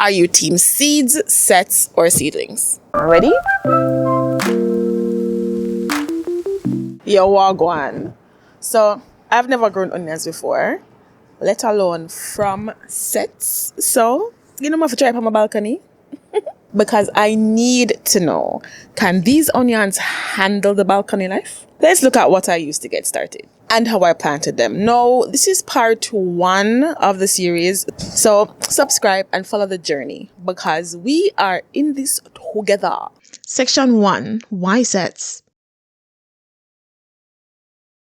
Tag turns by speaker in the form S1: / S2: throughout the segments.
S1: Are you team seeds, sets, or seedlings?
S2: Ready?
S1: Yo, wagwan. So, I've never grown onions before, let alone from sets. So, I'm going to try it on my balcony. Because I need to know, can these onions handle the balcony life? Let's look at what I used to get started and how I planted them. No, this is part 1 of the series. So subscribe and follow the journey because we are in this together.
S2: Section 1. Why sets?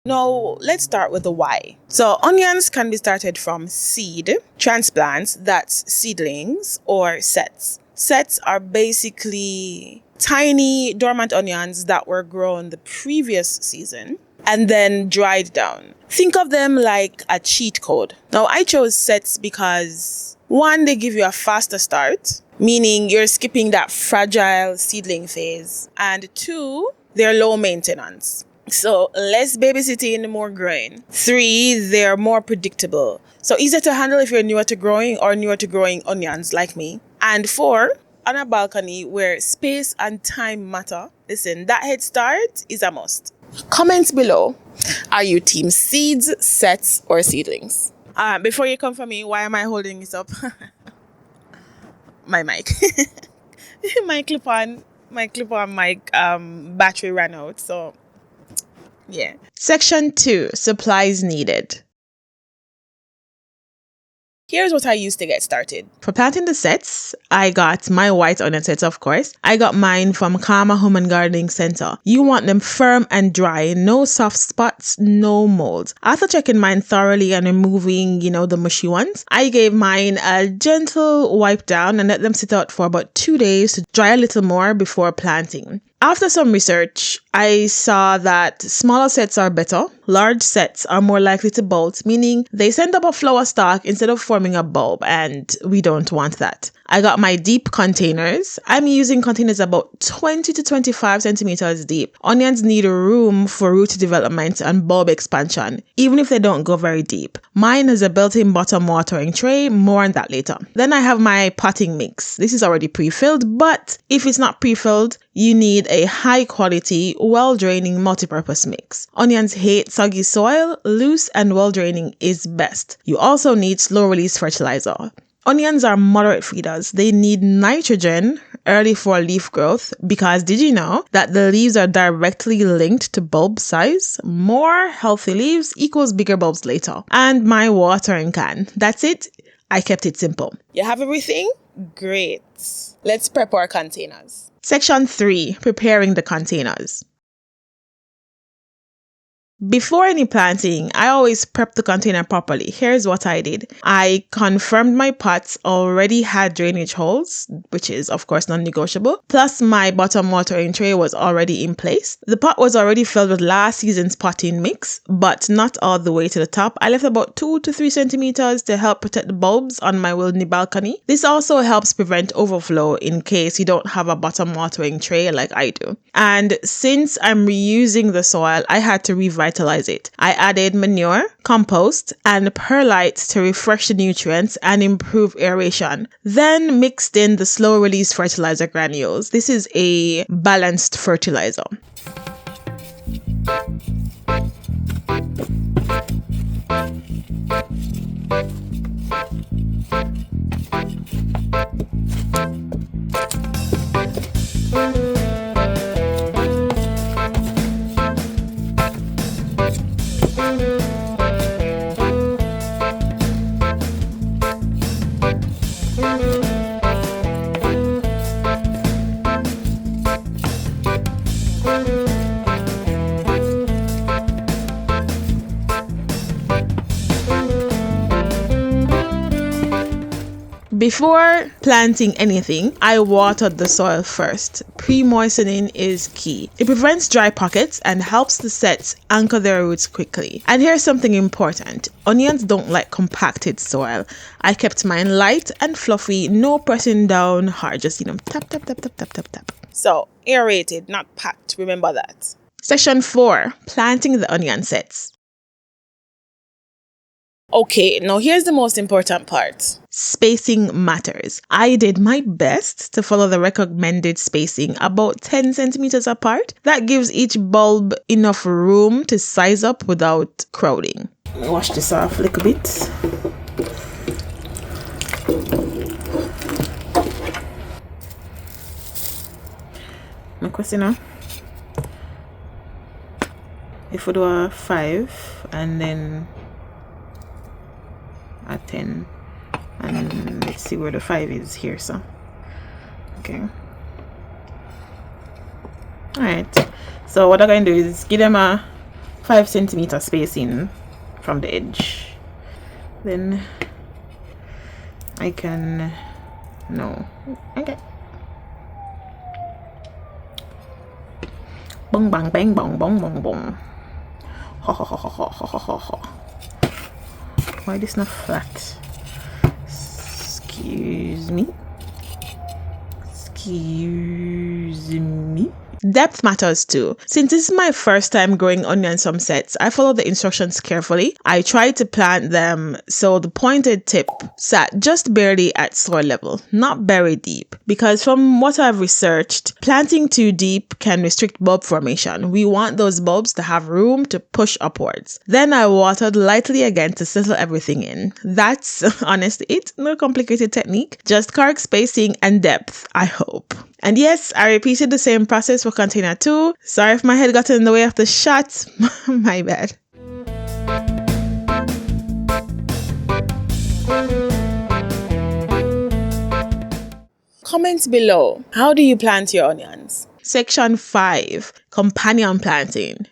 S1: Now, let's start with the why. So, onions can be started from seed, transplants, that's seedlings, or sets. Sets are basically tiny dormant onions that were grown the previous season and then dried down. Think of them like a cheat code. Now, I chose sets because 1, they give you a faster start, meaning you're skipping that fragile seedling phase, and 2, they're low maintenance. So less babysitting, more growing. 3, they're more predictable. So easier to handle if you're newer to growing or newer to growing onions like me. And 4, on a balcony where space and time matter, listen, that head start is a must. Comment below. Are you team seeds, sets, or seedlings? Before you come for me, why am I holding this up? My mic. my clip-on mic battery ran out, so yeah.
S2: Section 2. Supplies needed.
S1: Here's what I used to get started.
S2: For planting the sets, I got my white onion sets, of course. I got mine from Karma Home and Gardening Center. You want them firm and dry, no soft spots, no mold. After checking mine thoroughly and removing, the mushy ones, I gave mine a gentle wipe down and let them sit out for about 2 days to dry a little more before planting. After some research, I saw that smaller sets are better. Large sets are more likely to bolt, meaning they send up a flower stalk instead of forming a bulb, and we don't want that. I got my deep containers. I'm using containers about 20 to 25 centimeters deep. Onions need room for root development and bulb expansion, even if they don't go very deep. Mine has a built-in bottom watering tray, more on that later. Then I have my potting mix. This is already pre-filled, but if it's not pre-filled, you need a high-quality, well-draining multipurpose mix. Onions hate soggy soil. Loose and well-draining is best. You also need slow-release fertilizer. Onions are moderate feeders. They need nitrogen early for leaf growth because did you know that the leaves are directly linked to bulb size? More healthy leaves equals bigger bulbs later. And my watering can. That's it. I kept it simple.
S1: You have everything? Great. Let's prep our containers.
S2: Section 3. Preparing the containers. Before any planting, I always prep the container properly. Here's what I did. I confirmed my pots already had drainage holes, which is of course non-negotiable. Plus my bottom watering tray was already in place. The pot was already filled with last season's potting mix, but not all the way to the top. I left about 2 to 3 centimeters to help protect the bulbs on my wildy balcony. This also helps prevent overflow in case you don't have a bottom watering tray like I do. And since I'm reusing the soil, I had to revitalize it. I added manure, compost, and perlite to refresh the nutrients and improve aeration. Then mixed in the slow release fertilizer granules. This is a balanced fertilizer. Before planting anything, I watered the soil first. Pre-moistening is key. It prevents dry pockets and helps the sets anchor their roots quickly. And here's something important. Onions don't like compacted soil. I kept mine light and fluffy, no pressing down hard, just tap, tap, tap, tap, tap, tap, tap.
S1: So, aerated, not packed. Remember that.
S2: Section 4. Planting the onion sets.
S1: Okay, now here's the most important part.
S2: Spacing matters. I did my best to follow the recommended spacing, about 10 centimeters apart. That gives each bulb enough room to size up without crowding.
S1: Let me wash this off a little bit. My question now. If we do a 5 and then a 10, and let's see where the 5 is here, so okay. Alright, so what I'm going to do is give them a 5 centimeter spacing from the edge. Then I can okay. Bong bang bang bong bong bong bong. Ha ha ha ha ha ha ha ha. Why this not flat? Excuse me.
S2: Depth matters too. Since this is my first time growing onions from sets, I follow the instructions carefully. I try to plant them so the pointed tip sat just barely at soil level, not buried deep. Because from what I've researched, planting too deep can restrict bulb formation. We want those bulbs to have room to push upwards. Then I watered lightly again to settle everything in. That's honestly it. No complicated technique, just correct spacing and depth, I hope. And yes, I repeated the same process for container 2. Sorry if my head got in the way of the shot. My bad.
S1: Comment below. How do you plant your onions?
S2: Section 5. Companion planting.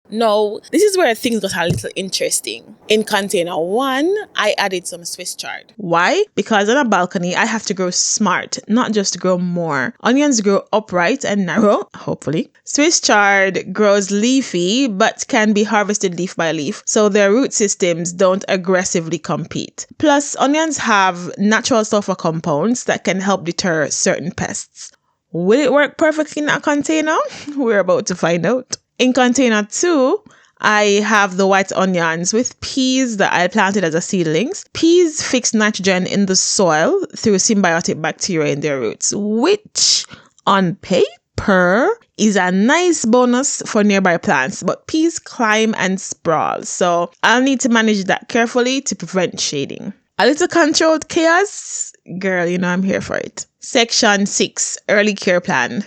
S1: No, this is where things got a little interesting. In container 1, I added some Swiss chard.
S2: Why? Because on a balcony, I have to grow smart, not just grow more. Onions grow upright and narrow, hopefully. Swiss chard grows leafy, but can be harvested leaf by leaf, so their root systems don't aggressively compete. Plus, onions have natural sulfur compounds that can help deter certain pests. Will it work perfectly in a container? We're about to find out. In container 2, I have the white onions with peas that I planted as a seedlings. Peas fix nitrogen in the soil through symbiotic bacteria in their roots, which on paper is a nice bonus for nearby plants, but peas climb and sprawl, so I'll need to manage that carefully to prevent shading. A little controlled chaos? Girl, you know I'm here for it. Section 6, Early Care Plan.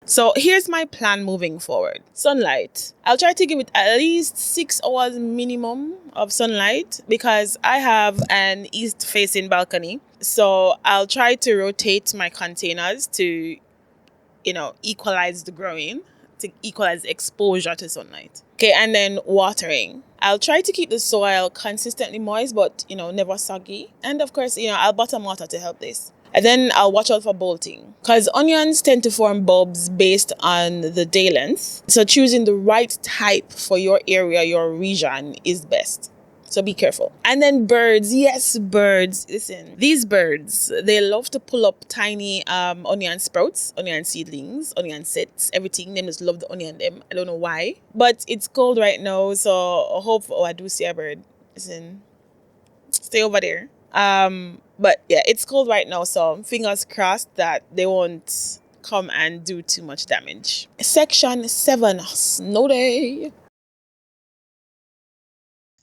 S1: So here's my plan moving forward. Sunlight. I'll try to give it at least 6 hours minimum of sunlight because I have an east-facing balcony. So I'll try to rotate my containers to, equalize the growing, to equalize the exposure to sunlight. Okay, and then watering. I'll try to keep the soil consistently moist, but, never soggy. And of course, I'll bottom water to help this. And then I'll watch out for bolting because onions tend to form bulbs based on the day length. So choosing the right type for your area, your region is best. So be careful. And then birds. Yes, birds. Listen, these birds, they love to pull up tiny onion sprouts, onion seedlings, onion sets, everything. They just love the onion them. I don't know why. But it's cold right now. So I hope, I do see a bird. Listen, stay over there. But yeah, it's cold right now, so fingers crossed that they won't come and do too much damage. Section 7, snow day.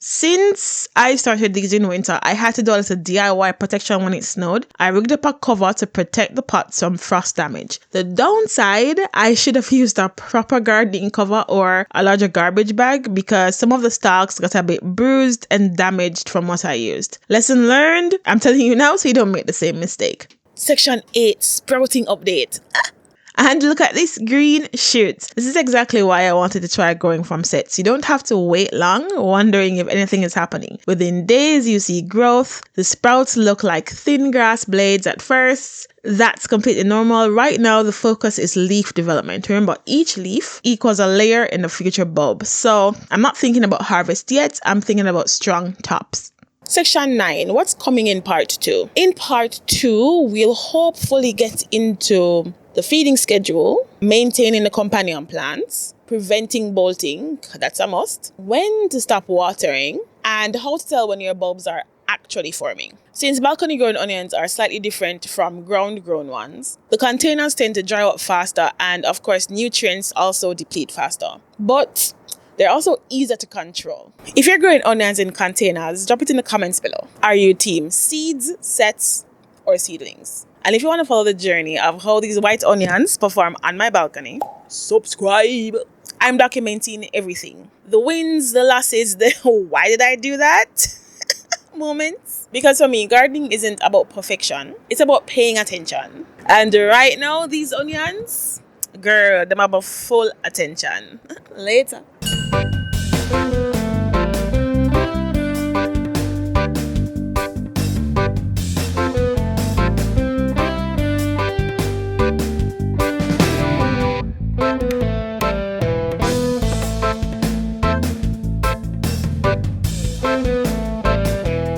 S2: Since I started these in winter, I had to do a little DIY protection when it snowed. I rigged up a cover to protect the pots from frost damage. The downside, I should have used a proper gardening cover or a larger garbage bag because some of the stalks got a bit bruised and damaged from what I used. Lesson learned, I'm telling you now so you don't make the same mistake.
S1: Section 8, sprouting update.
S2: And look at this green shoot. This is exactly why I wanted to try growing from sets. You don't have to wait long wondering if anything is happening. Within days, you see growth. The sprouts look like thin grass blades at first. That's completely normal. Right now, the focus is leaf development. Remember, each leaf equals a layer in the future bulb. So I'm not thinking about harvest yet. I'm thinking about strong tops.
S1: Section 9, what's coming in part 2? In part 2, we'll hopefully get into the feeding schedule, maintaining the companion plants, preventing bolting, that's a must, when to stop watering, and how to tell when your bulbs are actually forming. Since balcony grown onions are slightly different from ground grown ones, the containers tend to dry out faster, and of course nutrients also deplete faster. But they're also easier to control. If you're growing onions in containers, drop it in the comments below. Are you team seeds, sets, or seedlings? And if you want to follow the journey of how these white onions perform on my balcony, subscribe. I'm documenting everything. The wins, the losses, the why did I do that moments. Because for me, gardening isn't about perfection. It's about paying attention. And right now, these onions, girl, them have full attention. Later.